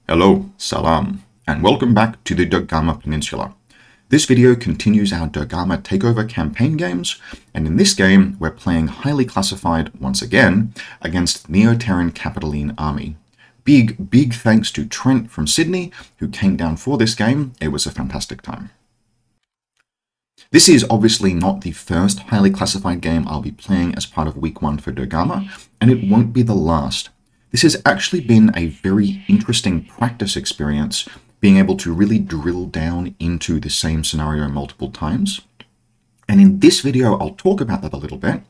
Hello, salam, and welcome back to the Durgama Peninsula. This video continues our Durgama Takeover campaign games, and in this game we're playing highly classified once again against Neoterran Capitaline army. Big thanks to Trent from Sydney who came down for this game. It was a fantastic time. This is obviously not the first highly classified game I'll be playing as part of week 1 for Durgama, and it won't be the last. This has actually been a very interesting practice experience, being able to really drill down into the same scenario multiple times. And in this video, I'll talk about that a little bit.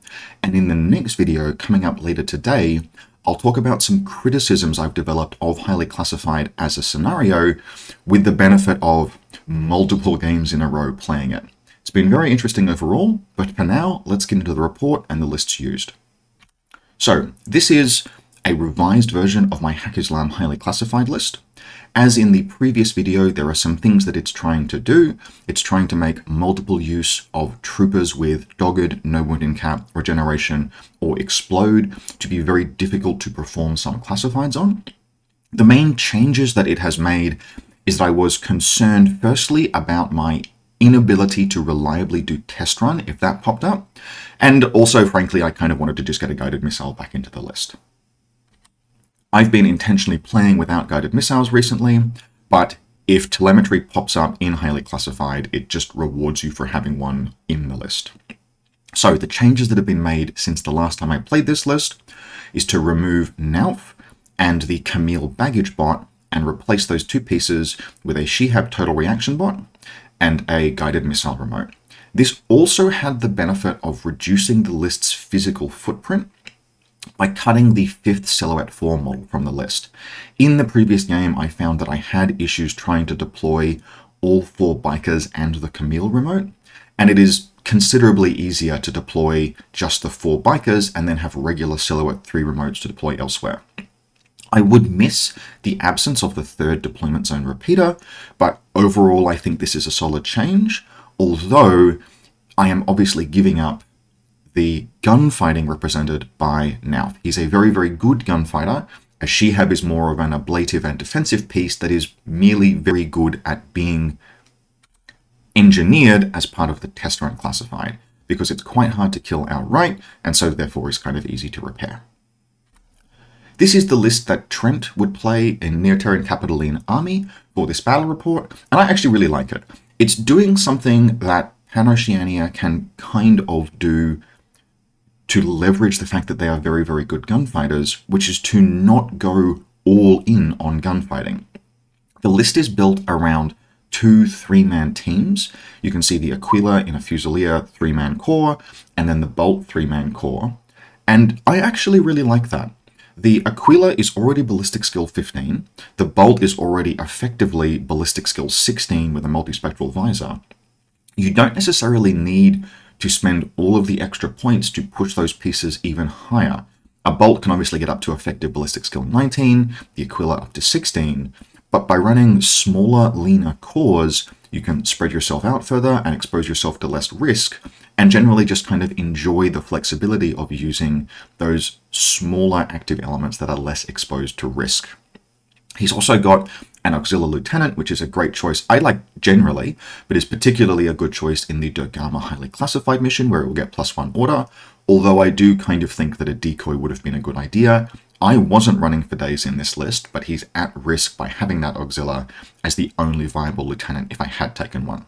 And in the next video coming up later today, I'll talk about some criticisms I've developed of highly classified as a scenario with the benefit of multiple games in a row playing it. It's been very interesting overall, but for now, let's get into the report and the lists used. So this is a revised version of my Haqqislam highly classified list. As in the previous video, there are some things that it's trying to do. It's trying to make multiple use of troopers with dogged, no wounding cap, regeneration, or explode to be very difficult to perform some classifieds on. The main changes that it has made is that I was concerned firstly about my inability to reliably do test run if that popped up, and also frankly I kind of wanted to just get a guided missile back into the list. I've been intentionally playing without guided missiles recently, but if telemetry pops up in highly classified, it just rewards you for having one in the list. So the changes that have been made since the last time I played this list is to remove Nauf and the Camille baggage bot and replace those two pieces with a Shihab total reaction bot and a guided missile remote. This also had the benefit of reducing the list's physical footprint by cutting the 5th Silhouette 4 model from the list. In the previous game, I found that I had issues trying to deploy all 4 bikers and the Camille remote, and it is considerably easier to deploy just the 4 bikers and then have regular Silhouette 3 remotes to deploy elsewhere. I would miss the absence of the 3rd deployment zone repeater, but overall I think this is a solid change, although I am obviously giving up the gunfighting represented by Nauf. He's a very good gunfighter. A Shihab is more of an ablative and defensive piece that is merely very good at being engineered as part of the test run classified, because it's quite hard to kill outright, and so therefore is kind of easy to repair. This is the list that Trent would play in Neoterran Capitaline army for this battle report, and I actually really like it. It's doing something that Pan-Oceania can kind of do to leverage the fact that they are very good gunfighters, which is to not go all in on gunfighting. The list is built around 2 3-man teams. You can see the Aquila in a Fusilier 3-man core, and then the Bolt 3-man core. And I actually really like that. The Aquila is already ballistic skill 15. The Bolt is already effectively ballistic skill 16 with a multispectral visor. You don't necessarily need to spend all of the extra points to push those pieces even higher. A Bolt can obviously get up to effective ballistic skill 19, the Aquila up to 16, but by running smaller, leaner cores, you can spread yourself out further and expose yourself to less risk, and generally just kind of enjoy the flexibility of using those smaller active elements that are less exposed to risk. He's also got an Auxiliary Lieutenant, which is a great choice I like generally, but is particularly a good choice in the Durgama highly classified mission where it will get +1 order, although I do kind of think that a decoy would have been a good idea. I wasn't running for days in this list, but he's at risk by having that Auxiliary as the only viable lieutenant if I had taken one.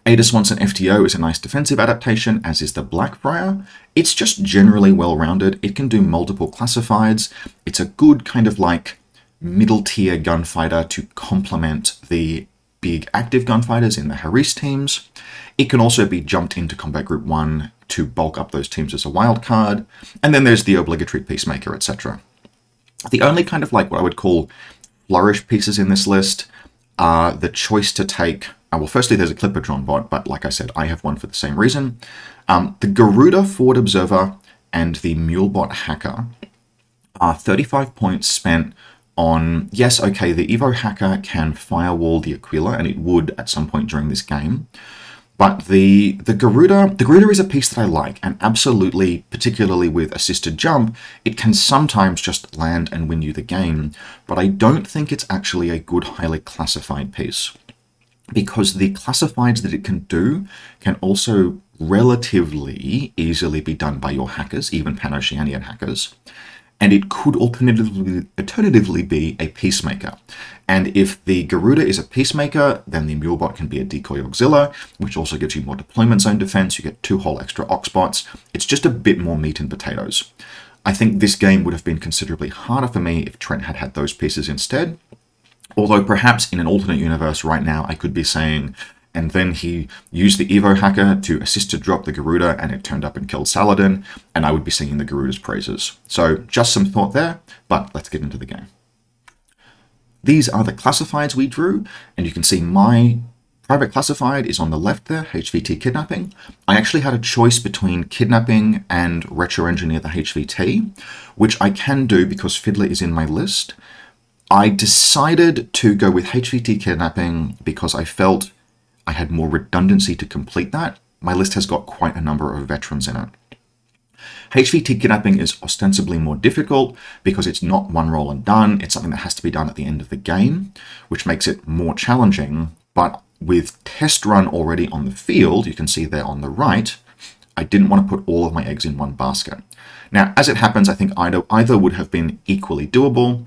Ada Swanson FTO is a nice defensive adaptation, as is the Blackbriar. It's just generally well-rounded. It can do multiple classifieds. It's a good kind of like middle tier gunfighter to complement the big active gunfighters in the Haris teams. It can also be jumped into Combat Group 1 to bulk up those teams as a wild card. And then there's the obligatory Peacemaker, etc. The only kind of like what I would call flourish pieces in this list are the choice to take, well, firstly there's a Clippotron bot, but like I said, I have one for the same reason. The Garuda Forward Observer and the Mulebot Hacker are 35 points spent on, yes, okay, the Evo Hacker can firewall the Aquila, and it would at some point during this game, But the Garuda is a piece that I like, and absolutely, particularly with assisted jump, it can sometimes just land and win you the game, but I don't think it's actually a good highly classified piece, because the classifieds that it can do can also relatively easily be done by your hackers, even Pan-Oceanian hackers. And it could alternatively be a peacemaker. And if the Garuda is a peacemaker, then the Mulebot can be a decoy auxiliary, which also gives you more deployment zone defense. You get 2 whole extra Oxbots. It's just a bit more meat and potatoes. I think this game would have been considerably harder for me if Trent had had those pieces instead. Although perhaps in an alternate universe right now, I could be saying, and then he used the Evo hacker to assist to drop the Garuda, and it turned up and killed Saladin, and I would be singing the Garuda's praises. So just some thought there, but let's get into the game. These are the classifieds we drew, and you can see my private classified is on the left there, HVT Kidnapping. I actually had a choice between Kidnapping and Retro Engineer the HVT, which I can do because Fiddler is in my list. I decided to go with HVT Kidnapping because I felt I had more redundancy to complete that. My list has got quite a number of veterans in it. HVT Kidnapping is ostensibly more difficult because it's not one roll and done. It's something that has to be done at the end of the game, which makes it more challenging. But with Test Run already on the field, you can see there on the right, I didn't want to put all of my eggs in one basket. Now, as it happens, I think either would have been equally doable,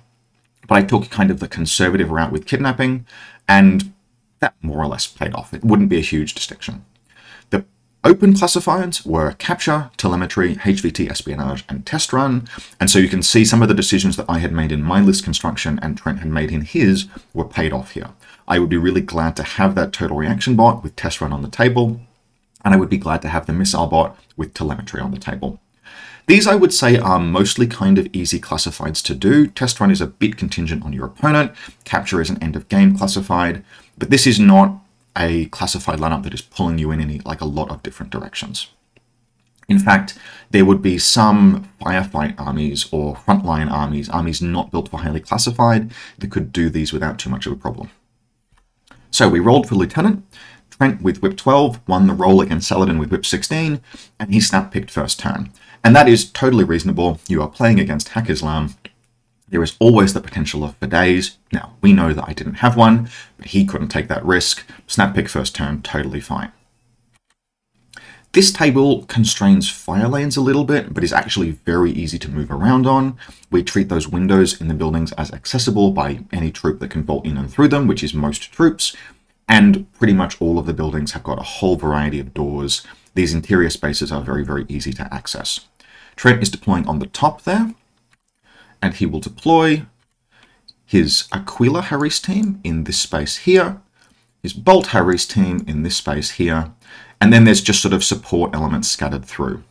but I took kind of the conservative route with Kidnapping, and that more or less paid off. It wouldn't be a huge distinction. The open classifieds were Capture, Telemetry, HVT Espionage, and Test Run, and so you can see some of the decisions that I had made in my list construction and Trent had made in his were paid off here. I would be really glad to have that Total Reaction Bot with Test Run on the table, and I would be glad to have the Missile Bot with Telemetry on the table. These, I would say, are mostly kind of easy classifieds to do. Test Run is a bit contingent on your opponent. Capture is an end-of-game classified. But this is not a classified lineup that is pulling you in like a lot of different directions. In fact, there would be some firefight armies or frontline armies not built for highly classified, that could do these without too much of a problem. So we rolled for Lieutenant. Trent with Whip 12 won the roll against Saladin with Whip 16, and he snap-picked first turn. And that is totally reasonable. You are playing against Haqqislam. There is always the potential of Fidays. Now, we know that I didn't have one, but he couldn't take that risk. Snap pick first turn, totally fine. This table constrains fire lanes a little bit, but is actually very easy to move around on. We treat those windows in the buildings as accessible by any troop that can bolt in and through them, which is most troops. And pretty much all of the buildings have got a whole variety of doors. These interior spaces are very, very easy to access. Trent is deploying on the top there, and he will deploy his Aquila Harris team in this space here, his Bolt Harris team in this space here, and then there's just sort of support elements scattered through.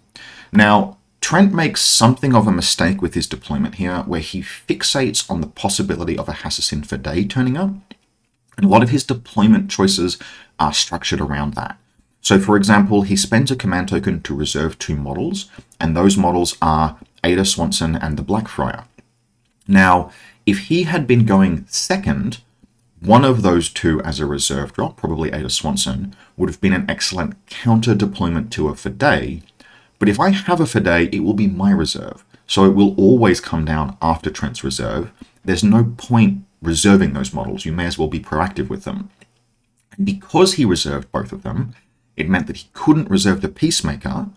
Now, Trent makes something of a mistake with his deployment here, where he fixates on the possibility of a Hassassin Fiday turning up, and a lot of his deployment choices are structured around that. So, for example, he spends a command token to reserve 2 models, and those models are Ada Swanson and the Blackfriar. Now, if he had been going second, one of those 2 as a reserve drop, probably Ada Swanson, would have been an excellent counter deployment to a Fiday. But if I have a Fiday, it will be my reserve, so it will always come down after Trent's reserve. There's no point reserving those models. You may as well be proactive with them. And because he reserved both of them, it meant that he couldn't reserve the Peacemaker,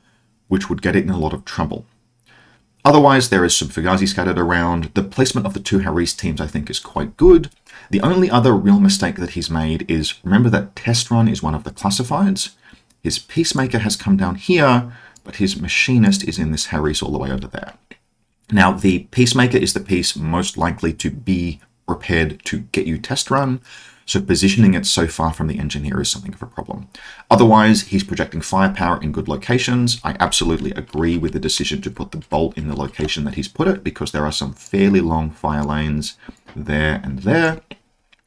which would get it in a lot of trouble. Otherwise, there is some Fugazi scattered around. The placement of the 2 Harris teams, I think, is quite good. The only other real mistake that he's made is, remember that Test Run is one of the classifieds. His Peacemaker has come down here, but his Machinist is in this Harris all the way over there. Now, the Peacemaker is the piece most likely to be prepared to get you Test Run, so positioning it so far from the Engineer is something of a problem. Otherwise, he's projecting firepower in good locations. I absolutely agree with the decision to put the Bolt in the location that he's put it, because there are some fairly long fire lanes there and there,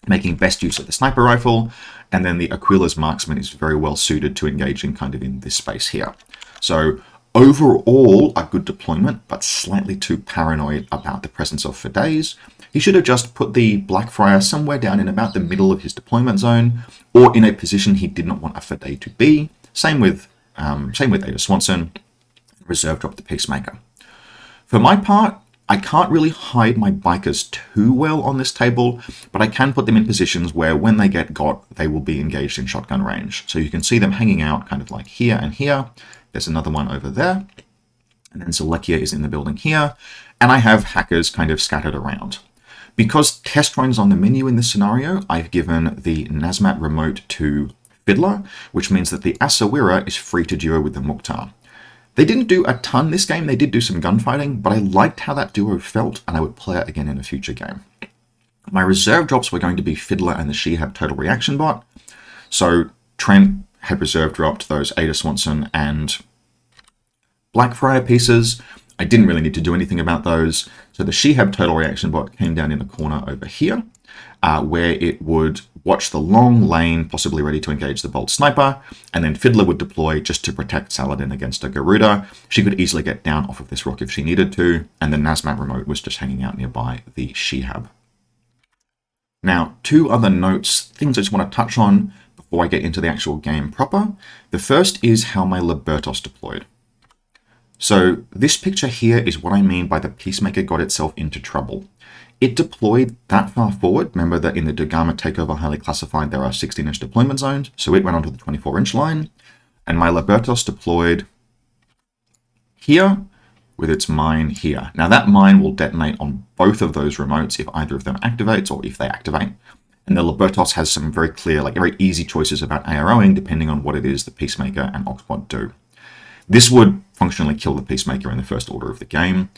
making best use of the Sniper Rifle, and then the Aquila's Marksman is very well suited to engaging kind of in this space here. So overall, a good deployment, but slightly too paranoid about the presence of Fidays. he should have just put the Blackfriar somewhere down in about the middle of his deployment zone, or in a position he did not want a Fade to be. Same with Ada Swanson. Reserve drop the Peacemaker. For my part, I can't really hide my bikers too well on this table, but I can put them in positions where when they get got, they will be engaged in shotgun range. So you can see them hanging out kind of like here and here. There's another one over there. And then Zalekia is in the building here. And I have hackers kind of scattered around. Because test drone is on the menu in this scenario, I've given the Nazmat remote to Fiddler, which means that the Asawira is free to duo with the Mukhtar. They didn't do a ton this game, they did do some gunfighting, but I liked how that duo felt, and I would play it again in a future game. My reserve drops were going to be Fiddler and the Shehab Total Reaction Bot. So Trent had reserve dropped those Ada Swanson and Blackfriar pieces. I didn't really need to do anything about those. So the Shehab Total Reaction Bot came down in the corner over here, where it would watch the long lane, possibly ready to engage the Bolt Sniper, and then Fiddler would deploy just to protect Saladin against a Garuda. She could easily get down off of this rock if she needed to, and the Nazmat remote was just hanging out nearby the Shehab. Now, two other notes, things I just want to touch on before I get into the actual game proper. The first is how my Libertos deployed. So this picture here is what I mean by the Peacemaker got itself into trouble. It deployed that far forward. Remember that in the Durgama Takeover Highly Classified, there are 16-inch deployment zones. So it went onto the 24-inch line. And my Libertos deployed here with its mine here. Now that mine will detonate on both of those remotes if either of them activates or if they activate. And the Libertos has some very clear, like very easy choices about AROing depending on what it is the Peacemaker and Oxbot do. This would functionally kill the Peacemaker in the first order of the game.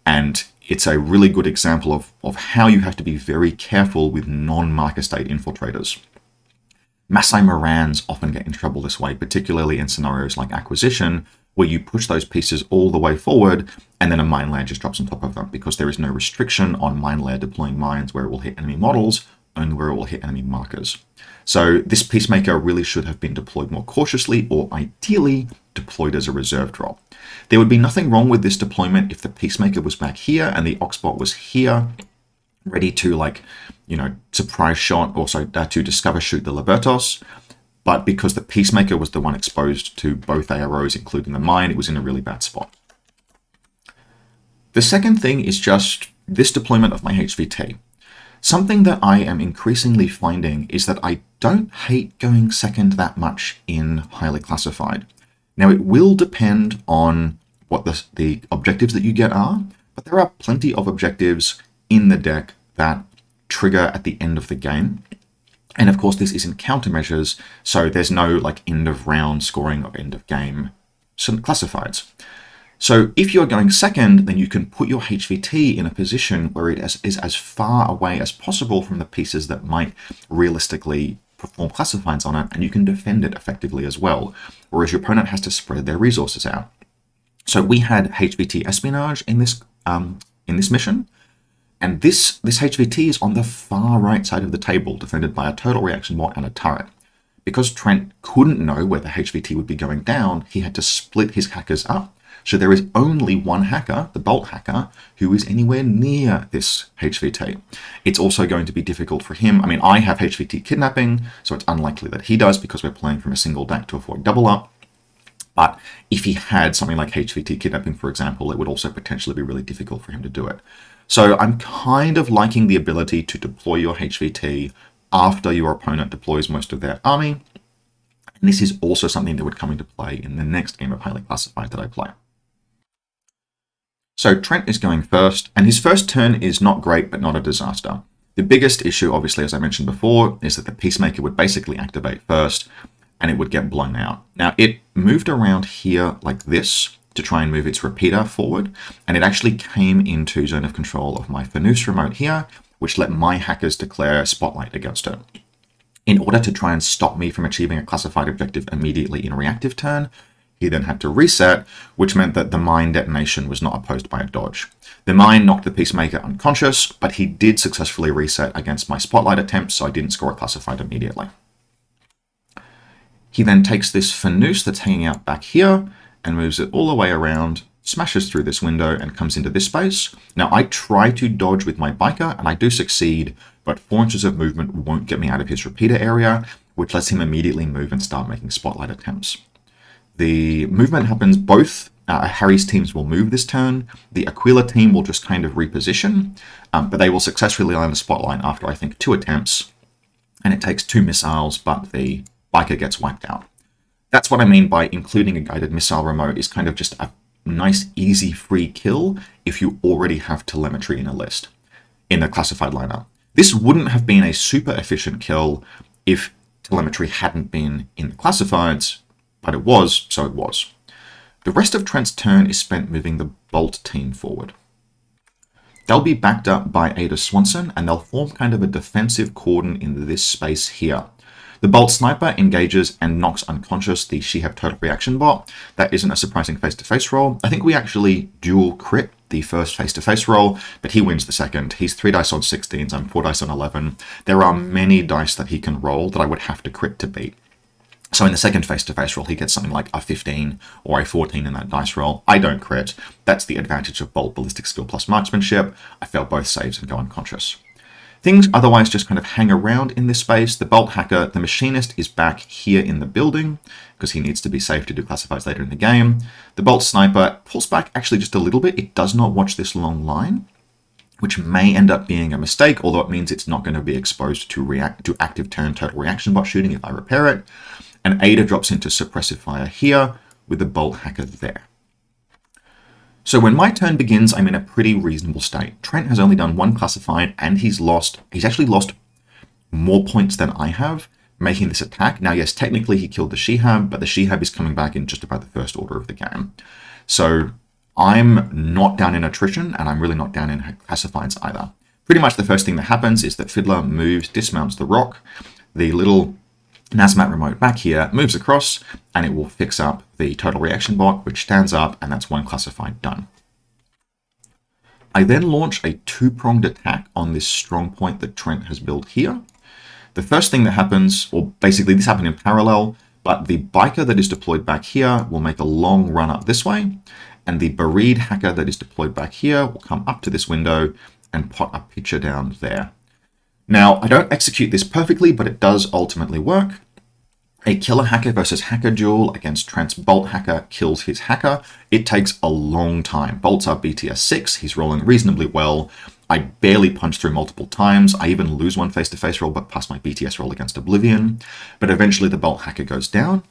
And it's a really good example of how you have to be very careful with non-marker state infiltrators. Masai Morans often get in trouble this way, particularly in scenarios like Acquisition, where you push those pieces all the way forward and then a mine layer just drops on top of them because there is no restriction on mine layer deploying mines where it will hit enemy models, only where it will hit enemy markers. So this Peacemaker really should have been deployed more cautiously or ideally deployed as a reserve drop. There would be nothing wrong with this deployment if the Peacemaker was back here and the Oxbot was here, ready to, like, you know, surprise shot, also to discover shoot the Libertos. But because the Peacemaker was the one exposed to both AROs, including the mine, it was in a really bad spot. The second thing is just this deployment of my HVT. Something that I am increasingly finding is that I don't hate going second that much in highly classified. Now, it will depend on what the objectives that you get are, but there are plenty of objectives in the deck that trigger at the end of the game. And of course, this is in countermeasures, so there's no like end of round scoring or end of game classifieds. So if you're going second, then you can put your HVT in a position where it is as far away as possible from the pieces that might realistically perform classifieds on it, and you can defend it effectively as well, whereas your opponent has to spread their resources out. So we had HVT espionage in this mission, and this HVT is on the far right side of the table, defended by a total reaction bot and a turret. Because Trent couldn't know where the HVT would be going down, he had to split his hackers up. So there is only one hacker, the Bolt hacker, who is anywhere near this HVT. It's also going to be difficult for him. I mean, I have HVT kidnapping, so it's unlikely that he does because we're playing from a single deck to avoid double up. But if he had something like HVT kidnapping, for example, it would also potentially be really difficult for him to do it. So I'm kind of liking the ability to deploy your HVT after your opponent deploys most of their army. And this is also something that would come into play in the next game of Highly Classified that I play. So Trent is going first, and his first turn is not great, but not a disaster. The biggest issue, obviously, as I mentioned before, is that the Peacemaker would basically activate first, and it would get blown out. Now, it moved around here like this to try and move its repeater forward, and it actually came into zone of control of my Fanus remote here, which let my hackers declare Spotlight against it. In order to try and stop me from achieving a classified objective immediately in a reactive turn, he then had to reset, which meant that the mine detonation was not opposed by a dodge. The mine knocked the Peacemaker unconscious, but he did successfully reset against my Spotlight attempt, so I didn't score a classified immediately. He then takes this Fanus that's hanging out back here and moves it all the way around smashes through this window and comes into this space. Now I try to dodge with my biker and I do succeed, but 4 inches of movement won't get me out of his repeater area, which lets him immediately move and start making spotlight attempts. The movement happens both. Harry's teams will move this turn. The Aquila team will just kind of reposition, but they will successfully land a spotlight after, I think, 2 attempts. And it takes 2 missiles, but the biker gets wiped out. That's what I mean by including a guided missile remote is kind of just a nice, easy, free kill if you already have telemetry in a list, in a classified lineup. This wouldn't have been a super efficient kill if telemetry hadn't been in the classifieds, but it was, so it was. The rest of Trent's turn is spent moving the Bolt team forward. They'll be backed up by Ada Swanson, and they'll form kind of a defensive cordon in this space here. The Bolt sniper engages and knocks unconscious the She-Have Total Reaction bot. That isn't a surprising face-to-face roll. I think we actually dual crit the first face-to-face roll, but he wins the second. He's 3 dice on 16s, I'm 4 dice on 11. There are many dice that he can roll that I would have to crit to beat. So in the second face-to-face roll, he gets something like a 15 or a 14 in that dice roll. I don't crit. That's the advantage of Bolt Ballistic Skill plus Marksmanship. I fail both saves and go unconscious. Things otherwise just kind of hang around in this space. The Bolt Hacker, the Machinist, is back here in the building because he needs to be safe to do classifieds later in the game. The Bolt Sniper pulls back actually just a little bit. It does not watch this long line, which may end up being a mistake, although it means it's not going to be exposed to active turn total reaction bot shooting if I repair it. And Ada drops into suppressive fire here with the Bolt Hacker there. So when my turn begins, I'm in a pretty reasonable state. Trent has only done 1 classified and he's actually lost more points than I have, making this attack. Now, yes, technically he killed the She-Have, but the She-Have is coming back in just about the first order of the game. So I'm not down in attrition and I'm really not down in classifieds either. Pretty much the first thing that happens is that Fiddler moves, dismounts the rock. The little Nazmat remote back here moves across and it will fix up the total reaction bot, which stands up, and that's 1 classified done. I then launch a 2-pronged attack on this strong point that Trent has built here. The first thing that happens, or basically this happened in parallel, but the biker that is deployed back here will make a long run up this way, and the Bereed hacker that is deployed back here will come up to this window and pot a picture down there. Now, I don't execute this perfectly, but it does ultimately work. A killer hacker versus hacker duel against Trent's Bolt Hacker kills his hacker. It takes a long time. Bolts are BTS 6. He's rolling reasonably well. I barely punch through multiple times. I even lose 1 face-to-face roll, but pass my BTS roll against Oblivion. But eventually the Bolt Hacker goes down.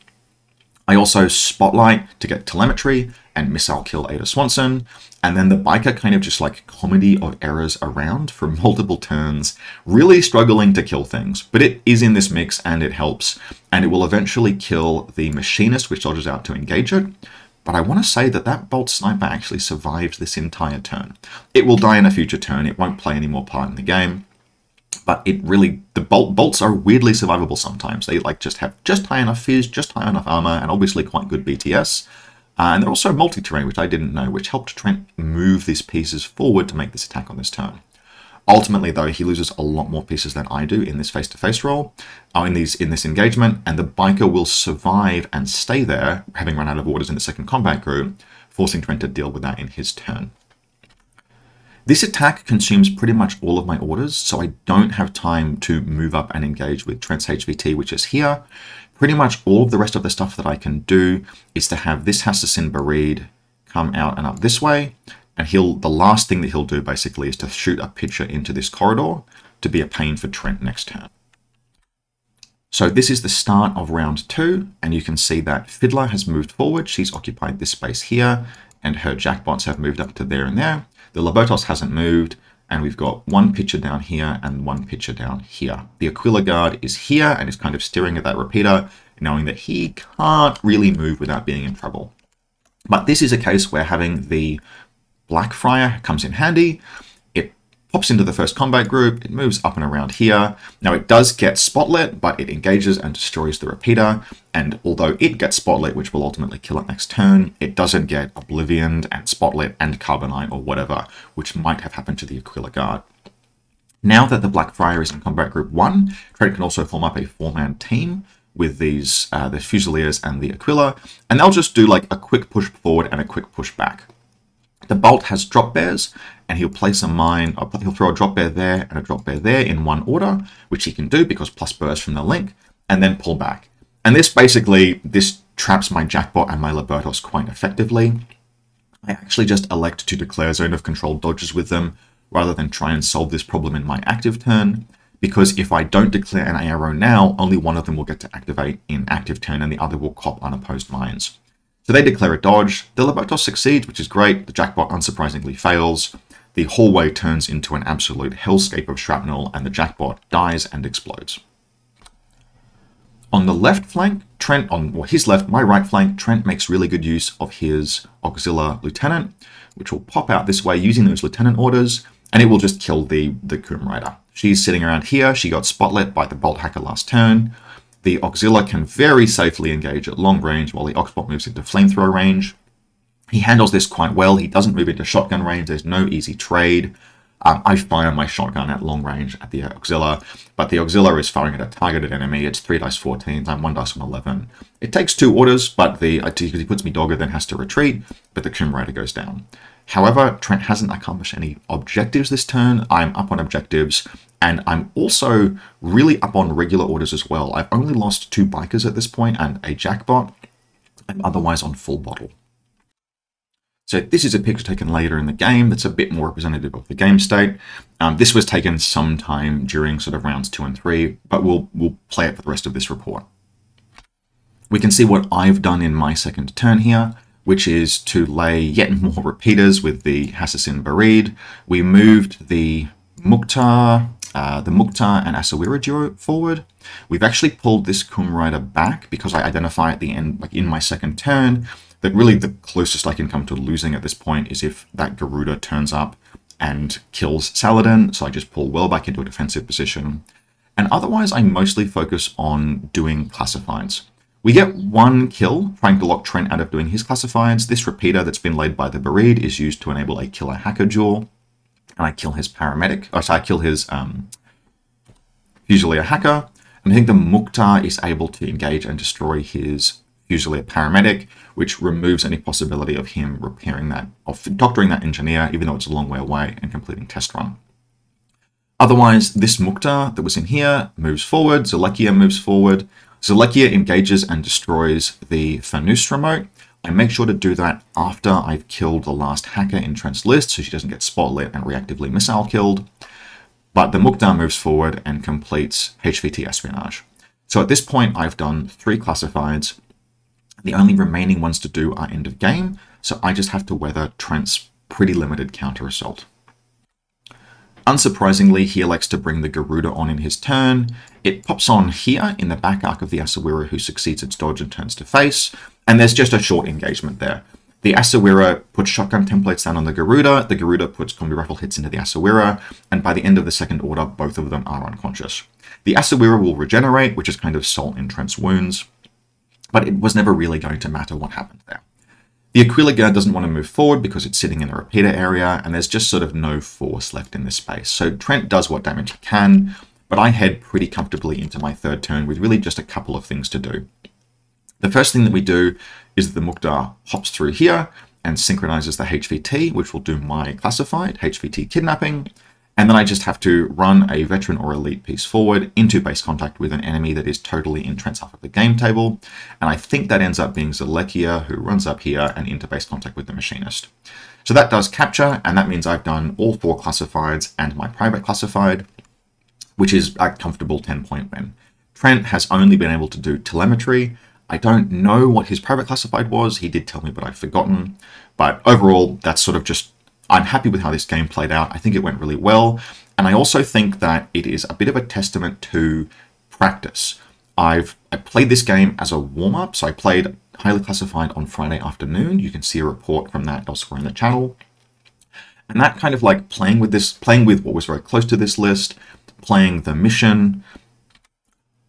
I also spotlight to get telemetry and missile kill Ada Swanson. And then the biker kind of just like comedy of errors around for multiple turns, really struggling to kill things. But it is in this mix and it helps. And it will eventually kill the Machinist, which dodges out to engage it. But I want to say that that Bolt Sniper actually survived this entire turn. It will die in a future turn. It won't play any more part in the game. But it really, the bolts are weirdly survivable sometimes. They like just have just high enough fizz, just high enough armor, and obviously quite good BTS. And they're also multi-terrain, which I didn't know, which helped Trent move these pieces forward to make this attack on this turn. Ultimately, though, he loses a lot more pieces than I do in this face-to-face roll, in this engagement, and the biker will survive and stay there, having run out of orders in the second combat group, forcing Trent to deal with that in his turn. This attack consumes pretty much all of my orders, so I don't have time to move up and engage with Trent's HVT, which is here. Pretty much all of the rest of the stuff that I can do is to have this Hassassin Bereed come out and up this way, and the last thing that he'll do basically is to shoot a picture into this corridor to be a pain for Trent next turn. So this is the start of round 2, and you can see that Fiddler has moved forward. She's occupied this space here, and her jackbots have moved up to there and there. The Lobotos hasn't moved, and we've got 1 picture down here and 1 picture down here. The Aquila Guard is here and is kind of staring at that repeater, knowing that he can't really move without being in trouble. But this is a case where having the Blackfriar comes in handy. It pops into the first combat group, it moves up and around here. Now it does get spotlit, but it engages and destroys the repeater, and although it gets spotlit, which will ultimately kill it next turn, it doesn't get oblivioned and spotlit and carbonite or whatever, which might have happened to the Aquila Guard. Now that the Blackfriar is in combat group 1, Trent can also form up a 4-man team with these the Fusiliers and the Aquila, and they'll just do like a quick push forward and a quick push back. The bolt has drop bears, and he'll place a mine, he'll throw a drop bear there and a drop bear there in one order, which he can do because plus burst from the link, and then pull back. And this traps my Jackbot and my Libertos quite effectively. I actually just elect to declare Zone of Control dodges with them, rather than try and solve this problem in my active turn, because if I don't declare an arrow now, only one of them will get to activate in active turn, and the other will cop unopposed mines. So they declare a dodge, the Libertos succeeds, which is great, the Jackbot unsurprisingly fails, the hallway turns into an absolute hellscape of shrapnel, and the Jackbot dies and explodes. On the left flank, his left, my right flank, Trent makes really good use of his Auxiliary Lieutenant, which will pop out this way using those Lieutenant orders, and it will just kill the Coom Rider. She's sitting around here, she got spotlit by the Bolt Hacker last turn. The Auxiliary can very safely engage at long range while the Oxbot moves into flamethrower range. He handles this quite well. He doesn't move into shotgun range. There's no easy trade. I fire my shotgun at long range at the Auxiliary, but the Auxiliary is firing at a targeted enemy. It's 3 dice 14s, I'm 1 dice from 11. It takes 2 orders, but because he puts me dogger, then has to retreat, but the Coom Rider goes down. However, Trent hasn't accomplished any objectives this turn. I'm up on objectives, and I'm also really up on regular orders as well. I've only lost 2 bikers at this point and a Jackbot. I'm otherwise on full bottle. So this is a picture taken later in the game that's a bit more representative of the game state. This was taken sometime during sort of rounds 2 and 3, but we'll play it for the rest of this report. We can see what I've done in my second turn here, which is to lay yet more repeaters with the Hassassin Barid. We moved the Mukhtar and Asawira duo forward. We've actually pulled this Coom Rider back because I identify at the end, like in my second turn, that really the closest I can come to losing at this point is if that Garuda turns up and kills Saladin, so I just pull well back into a defensive position. And otherwise, I mostly focus on doing classifieds. We get 1 kill, trying to lock Trent out of doing his classifieds. This repeater that's been laid by the Barid is used to enable a killer hacker duel, and I kill his paramedic, I kill his Fusilier hacker, and I think the Mukhtar is able to engage and destroy his Fusilier paramedic, which removes any possibility of him repairing that, of doctoring that engineer, even though it's a long way away, and completing test run. Otherwise, this Mukhtar that was in here moves forward, Zalekia moves forward, Zalekia engages and destroys the Fanus remote. I make sure to do that after I've killed the last hacker in Trent's list, so she doesn't get spotlit and reactively missile killed. But the Mukhtar moves forward and completes HVT espionage. So at this point, I've done 3 classifieds. The only remaining ones to do are end of game, so I just have to weather Trent's pretty limited counter assault. Unsurprisingly, he elects to bring the Garuda on in his turn. It pops on here in the back arc of the Asawira, who succeeds its dodge and turns to face, and there's just a short engagement there. The Asawira puts shotgun templates down on the Garuda puts combi rifle hits into the Asawira, and by the end of the second order, both of them are unconscious. The Asawira will regenerate, which is kind of salt in Trent's wounds, but it was never really going to matter what happened there. The Aquila Guard doesn't want to move forward because it's sitting in the repeater area, and there's just sort of no force left in this space. So Trent does what damage he can, but I head pretty comfortably into my third turn with really just a couple of things to do. The first thing that we do is that the Mukhtar hops through here and synchronizes the HVT, which will do my classified HVT kidnapping. And then I just have to run a veteran or elite piece forward into base contact with an enemy that is totally in Trent's half of the game table. And I think that ends up being Zalekia, who runs up here and into base contact with the machinist. So that does capture, and that means I've done all 4 classifieds and my private classified, which is a comfortable 10-point win. Trent has only been able to do telemetry. I don't know what his private classified was. He did tell me, but I've forgotten. But overall, that's sort of just, I'm happy with how this game played out. I think it went really well. And I also think that it is a bit of a testament to practice. I played this game as a warm-up. So I played highly classified on Friday afternoon. You can see a report from that elsewhere in the channel. And that kind of like playing with what was very close to this list, playing the mission,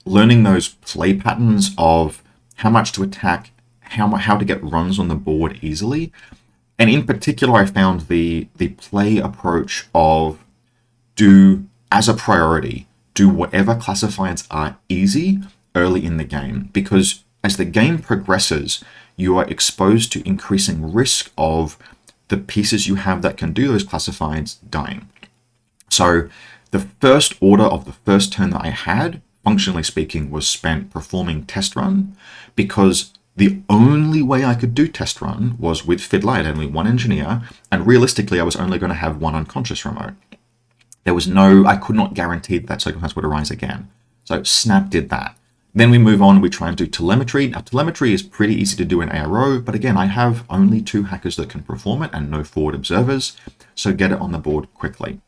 learning those play patterns of how much to attack, how to get runs on the board easily. And in particular, I found the play approach of as a priority, do whatever classifieds are easy early in the game. Because as the game progresses, you are exposed to increasing risk of the pieces you have that can do those classifieds dying. So the first order of the first turn that I had, functionally speaking, was spent performing test run, because the only way I could do test run was with Fiddler. I had only one engineer, and realistically I was only going to have one unconscious remote. I could not guarantee that circumstance would arise again. So Snap did that. Then we move on, we try and do telemetry. Now telemetry is pretty easy to do in ARO, but again, I have only 2 hackers that can perform it and no forward observers, so get it on the board quickly.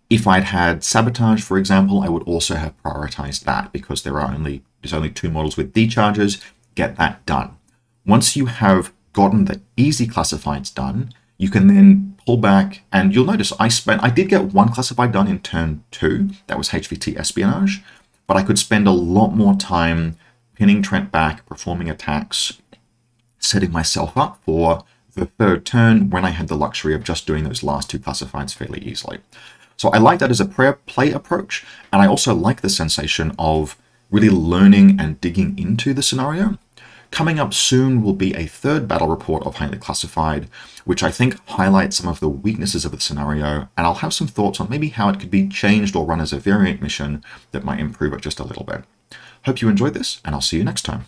If I'd had sabotage, for example, I would also have prioritized that, because there's only 2 models with decharges. Get that done. Once you have gotten the easy classifieds done, you can then pull back, and you'll notice I did get 1 classified done in turn 2. That was HVT espionage, but I could spend a lot more time pinning Trent back, performing attacks, setting myself up for the 3rd turn when I had the luxury of just doing those last 2 classifieds fairly easily. So I like that as a play approach, and I also like the sensation of really learning and digging into the scenario. Coming up soon will be a 3rd battle report of Highly Classified, which I think highlights some of the weaknesses of the scenario, and I'll have some thoughts on maybe how it could be changed or run as a variant mission that might improve it just a little bit. Hope you enjoyed this, and I'll see you next time.